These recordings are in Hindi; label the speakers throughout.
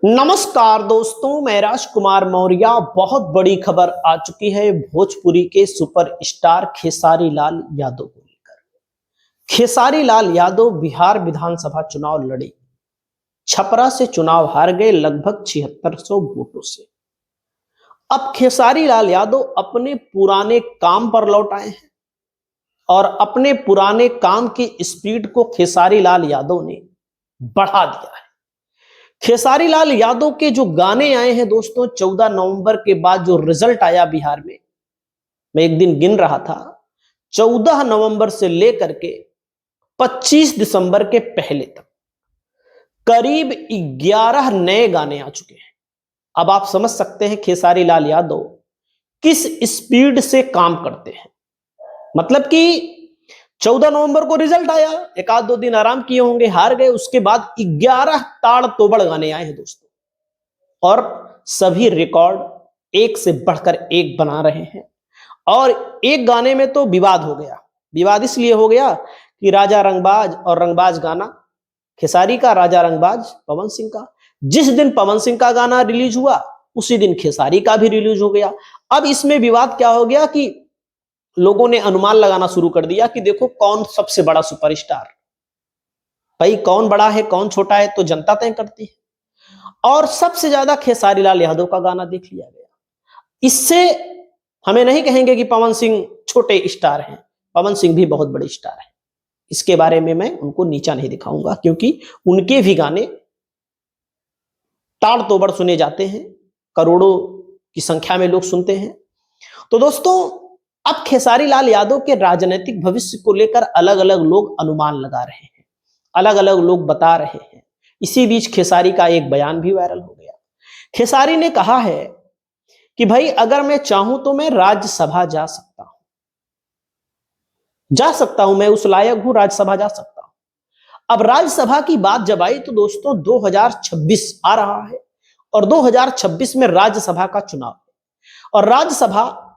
Speaker 1: नमस्कार दोस्तों, मैं राजकुमार मौर्य। बहुत बड़ी खबर आ चुकी है भोजपुरी के सुपरस्टार खेसारी लाल यादव को लेकर। खेसारी लाल यादव बिहार विधानसभा चुनाव लड़े, छपरा से चुनाव हार गए लगभग 7600 वोटों से। अब खेसारी लाल यादव अपने पुराने काम पर लौट आए हैं और अपने पुराने काम की स्पीड को खेसारी लाल यादव ने बढ़ा दिया है। खेसारी लाल यादव के जो गाने आए हैं दोस्तों, 14 नवंबर के बाद जो रिजल्ट आया बिहार में, मैं एक दिन गिन रहा था, 14 नवंबर से लेकर के 25 दिसंबर के पहले तक करीब 11 नए गाने आ चुके हैं। अब आप समझ सकते हैं खेसारी लाल यादव किस स्पीड से काम करते हैं। मतलब कि 14 नवंबर को रिजल्ट आया, एक आध दो दिन आराम किए होंगे, हार गए, उसके बाद 11 ताड़ तोबड़ गाने आए हैं दोस्तों, और सभी रिकॉर्ड एक से बढ़कर एक बना रहे हैं। और एक गाने में तो विवाद हो गया। विवाद इसलिए हो गया कि राजा रंगबाज और रंगबाज गाना खेसारी का, राजा रंगबाज पवन सिंह का। जिस दिन पवन सिंह का गाना रिलीज हुआ उसी दिन खेसारी का भी रिलीज हो गया। अब इसमें विवाद क्या हो गया कि लोगों ने अनुमान लगाना शुरू कर दिया कि देखो कौन सबसे बड़ा सुपरस्टार। भाई कौन बड़ा है कौन छोटा है तो जनता तय करती है, और सबसे ज्यादा खेसारी लाल यादव का गाना देख लिया गया। इससे हमें नहीं कहेंगे कि पवन सिंह छोटे स्टार हैं, पवन सिंह भी बहुत बड़े स्टार हैं। इसके बारे में मैं उनको नीचा नहीं दिखाऊंगा, क्योंकि उनके भी गाने ताड़ तोबड़ सुने जाते हैं, करोड़ों की संख्या में लोग सुनते हैं। तो दोस्तों, अब खेसारी लाल यादव के राजनीतिक भविष्य को लेकर अलग अलग लोग अनुमान लगा रहे हैं, अलग अलग लोग बता रहे हैं। इसी बीच खेसारी का एक बयान भी वायरल हो गया। खेसारी ने कहा है कि भाई अगर मैं चाहूं तो मैं राज्यसभा जा सकता हूं, मैं उस लायक हूं, राज्यसभा जा सकता हूं। अब राज्यसभा की बात जब आई तो दोस्तों 2026 आ रहा है, और 2026 में राज्यसभा का चुनाव है, और राज्यसभा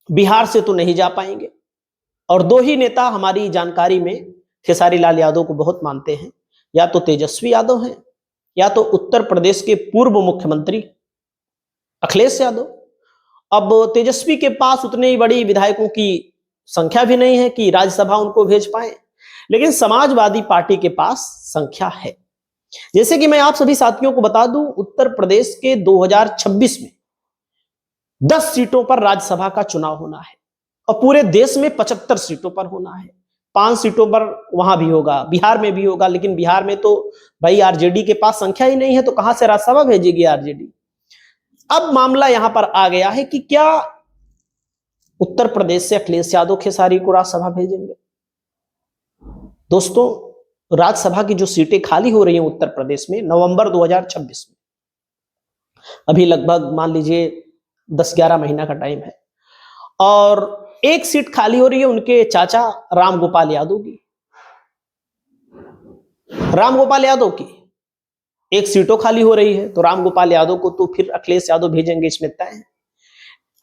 Speaker 1: बिहार से तो नहीं जा पाएंगे। और दो ही नेता हमारी जानकारी में खेसारी लाल यादव को बहुत मानते हैं, या तो तेजस्वी यादव हैं, या तो उत्तर प्रदेश के पूर्व मुख्यमंत्री अखिलेश यादव। अब तेजस्वी के पास उतनी बड़ी विधायकों की संख्या भी नहीं है कि राज्यसभा उनको भेज पाए, लेकिन समाजवादी पार्टी के पास संख्या है। जैसे कि मैं आप सभी साथियों को बता दूं, उत्तर प्रदेश के 2026 में 10 सीटों पर राज्यसभा का चुनाव होना है, और पूरे देश में 75 सीटों पर होना है। 5 सीटों पर वहां भी होगा, बिहार में भी होगा, लेकिन बिहार में तो भाई आरजेडी के पास संख्या ही नहीं है, तो कहां से राज्यसभा भेजेगी आरजेडी। अब मामला यहां पर आ गया है कि क्या उत्तर प्रदेश से अखिलेश यादव खेसारी को राज्यसभा भेजेंगे। दोस्तों, राज्यसभा की जो सीटें खाली हो रही हैं उत्तर प्रदेश में नवंबर 2026 में, अभी लगभग मान लीजिए 10-11 महीना का टाइम है, और एक सीट खाली हो रही है उनके चाचा राम गोपाल यादव की। राम गोपाल यादव की एक सीटों खाली हो रही है, तो राम गोपाल यादव को तो फिर अखिलेश यादव भेजेंगे, इसमें तय है।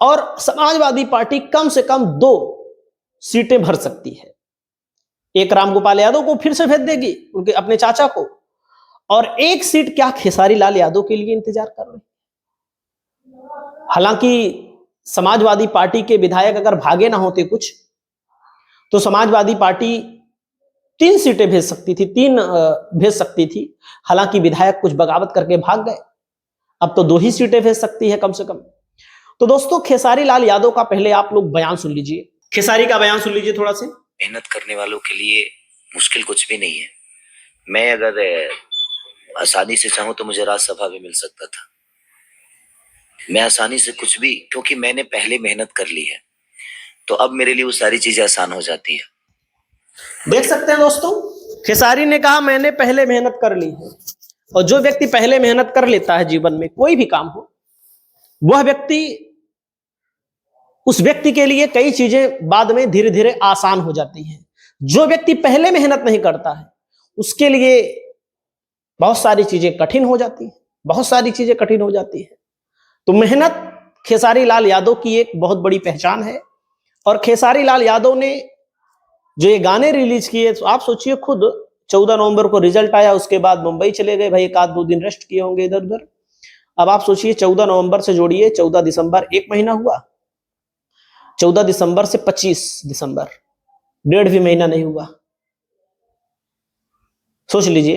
Speaker 1: और समाजवादी पार्टी कम से कम 2 सीटें भर सकती है। एक राम गोपाल यादव को फिर से भेज देगी, उनके अपने चाचा को, और एक सीट क्या खेसारी लाल यादव के लिए इंतजार कर रहे हैं। हालांकि समाजवादी पार्टी के विधायक अगर भागे ना होते कुछ, तो समाजवादी पार्टी 3 सीटें भेज सकती थी, 3 भेज सकती थी। हालांकि विधायक कुछ बगावत करके भाग गए, अब तो 2 ही सीटें भेज सकती है कम से कम। तो दोस्तों, खेसारी लाल यादव का पहले आप लोग बयान सुन लीजिए, खेसारी का बयान सुन लीजिए थोड़ा सा।
Speaker 2: मेहनत करने वालों के लिए मुश्किल कुछ भी नहीं है। मैं अगर आसानी से चाहूं तो मुझे राज्यसभा भी मिल सकता था। मैं आसानी से कुछ भी, क्योंकि मैंने पहले मेहनत कर ली है, तो अब मेरे लिए वो सारी चीजें आसान हो जाती है।
Speaker 1: देख सकते हैं दोस्तों, खेसारी ने कहा मैंने पहले मेहनत कर ली है। और जो व्यक्ति पहले मेहनत कर लेता है जीवन में, कोई भी काम हो, वह व्यक्ति, उस व्यक्ति के लिए कई चीजें बाद में धीरे धीरे आसान हो जाती हैं। जो व्यक्ति पहले मेहनत नहीं करता है उसके लिए बहुत सारी चीजें कठिन हो जाती है, बहुत सारी चीजें कठिन हो जाती है। तो मेहनत खेसारी लाल यादव की एक बहुत बड़ी पहचान है। और खेसारी लाल यादव ने जो ये गाने रिलीज किए, तो आप सोचिए खुद 14 नवंबर को रिजल्ट आया, उसके बाद मुंबई चले गए भाई, एक आध 2 दिन रेस्ट किए होंगे इधर उधर। अब आप सोचिए 14 नवंबर से जोड़िए 14 दिसंबर, 1 महीना हुआ। 14 दिसंबर से 25 दिसंबर, 1.5 भी महीना नहीं हुआ। सोच लीजिए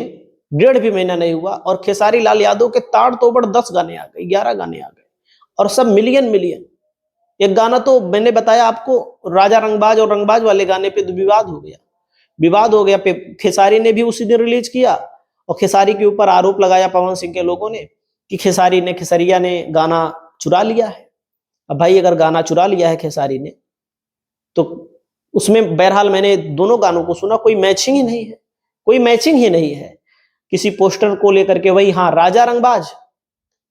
Speaker 1: 1.5 भी महीना नहीं हुआ और खेसारी लाल यादव के ताड़ तोड़ 10 गाने आ गए, 11 गाने आ गए और सब मिलियन मिलियन। एक गाना तो मैंने बताया आपको, राजा रंगबाज और रंगबाज वाले गाने पे तो विवाद हो गया, विवाद हो गया। खेसारी ने भी उसी दिन रिलीज किया और खेसारी के ऊपर आरोप लगाया पवन सिंह के लोगों ने कि खेसारिया ने गाना चुरा लिया है। अब भाई अगर गाना चुरा लिया है खेसारी ने तो उसमें बहरहाल मैंने दोनों गानों को सुना, कोई मैचिंग ही नहीं है, कोई मैचिंग ही नहीं है। किसी पोस्टर को लेकर के वही, हाँ राजा रंगबाज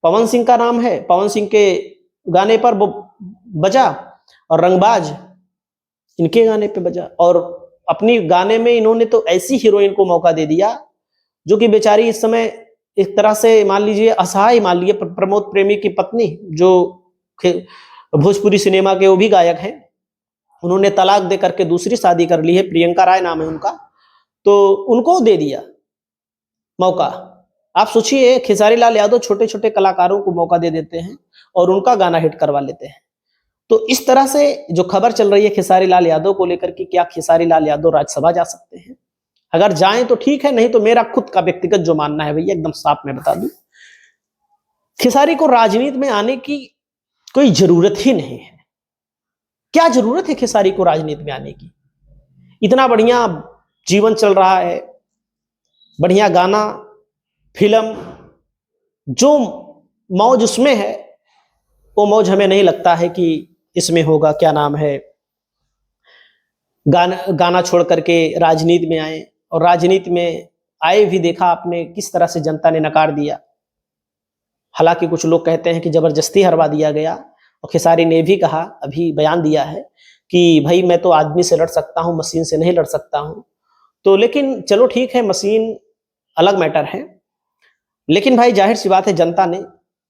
Speaker 1: पवन सिंह का नाम है, पवन सिंह के गाने पर वो बजा और रंगबाज इनके गाने पे बजा। और अपनी गाने में इन्होंने तो ऐसी हीरोइन को मौका दे दिया जो कि बेचारी इस समय एक तरह से मान लीजिए असहाय, मान लीजिए प्रमोद प्रेमी की पत्नी जो भोजपुरी सिनेमा के वो भी गायक हैं, उन्होंने तलाक दे करके दूसरी शादी कर ली है, प्रियंका राय नाम है उनका, तो उनको दे दिया मौका। आप सोचिए खेसारी लाल यादव छोटे छोटे कलाकारों को मौका दे देते हैं और उनका गाना हिट करवा लेते हैं। तो इस तरह से जो खबर चल रही है खेसारी लाल यादव को लेकर के, क्या खेसारी लाल यादव राज्यसभा जा सकते हैं? अगर जाएं तो ठीक है, नहीं तो मेरा खुद का व्यक्तिगत जो मानना है भैया, एकदम साफ मैं बता दूं, खेसारी को राजनीति में आने की कोई जरूरत ही नहीं है। क्या जरूरत है खेसारी को राजनीति में आने की? इतना बढ़िया जीवन चल रहा है, बढ़िया गाना, फिल्म, जो मौज उसमें है वो मौज हमें नहीं लगता है कि इसमें होगा। क्या नाम है, गाना छोड़ करके राजनीति में आए, और राजनीति में आए भी देखा आपने किस तरह से जनता ने नकार दिया। हालांकि कुछ लोग कहते हैं कि जबरदस्ती हरवा दिया गया, और खेसारी ने भी कहा, अभी बयान दिया है कि भाई मैं तो आदमी से लड़ सकता हूं, मशीन से नहीं लड़ सकता हूं। तो लेकिन चलो ठीक है, मशीन अलग मैटर है, लेकिन भाई जाहिर सी बात है जनता ने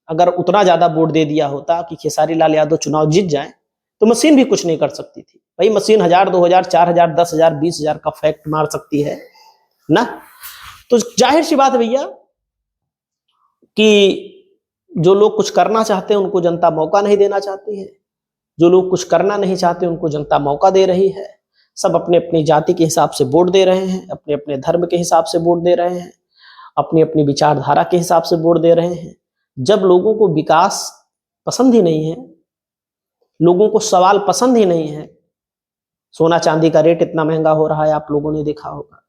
Speaker 1: अगर उतना ज्यादा वोट दे दिया होता कि खेसारी लाल यादव चुनाव जीत जाए तो मशीन भी कुछ नहीं कर सकती थी। भाई मशीन 1000, 2000, 4000, 10,000, 20,000 का फैक्ट मार सकती है ना। तो जाहिर सी बात है भैया कि जो लोग कुछ करना चाहते हैं उनको जनता मौका नहीं देना चाहती है, जो लोग कुछ करना नहीं चाहते उनको जनता मौका दे रही है। सब अपने अपनी जाति के हिसाब से वोट दे रहे हैं, अपने अपने धर्म के हिसाब से वोट दे रहे हैं, अपनी अपनी विचारधारा के हिसाब से वोट दे रहे हैं। जब लोगों को विकास पसंद ही नहीं है, लोगों को सवाल पसंद ही नहीं है, सोना चांदी का रेट इतना महंगा हो रहा है, आप लोगों ने देखा होगा,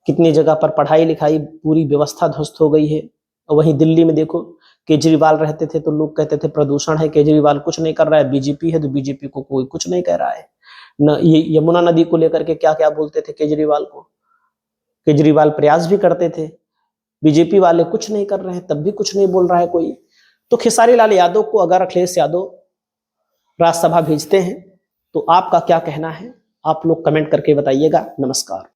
Speaker 1: कितनी जगह पर पढ़ाई लिखाई पूरी व्यवस्था ध्वस्त हो गई है। और वहीं दिल्ली में देखो, केजरीवाल रहते थे तो लोग कहते थे प्रदूषण है, केजरीवाल कुछ नहीं कर रहा है, बीजेपी है तो बीजेपी को कोई कुछ नहीं कह रहा है न। ये यमुना नदी को लेकर के क्या क्या बोलते थे केजरीवाल को, केजरीवाल प्रयास भी करते थे, बीजेपी वाले कुछ नहीं कर रहे हैं, तब भी कुछ नहीं बोल रहा है कोई। तो खेसारी लाल यादव को अगर अखिलेश यादव राज्यसभा भेजते हैं तो आपका क्या कहना है, आप लोग कमेंट करके बताइएगा। नमस्कार।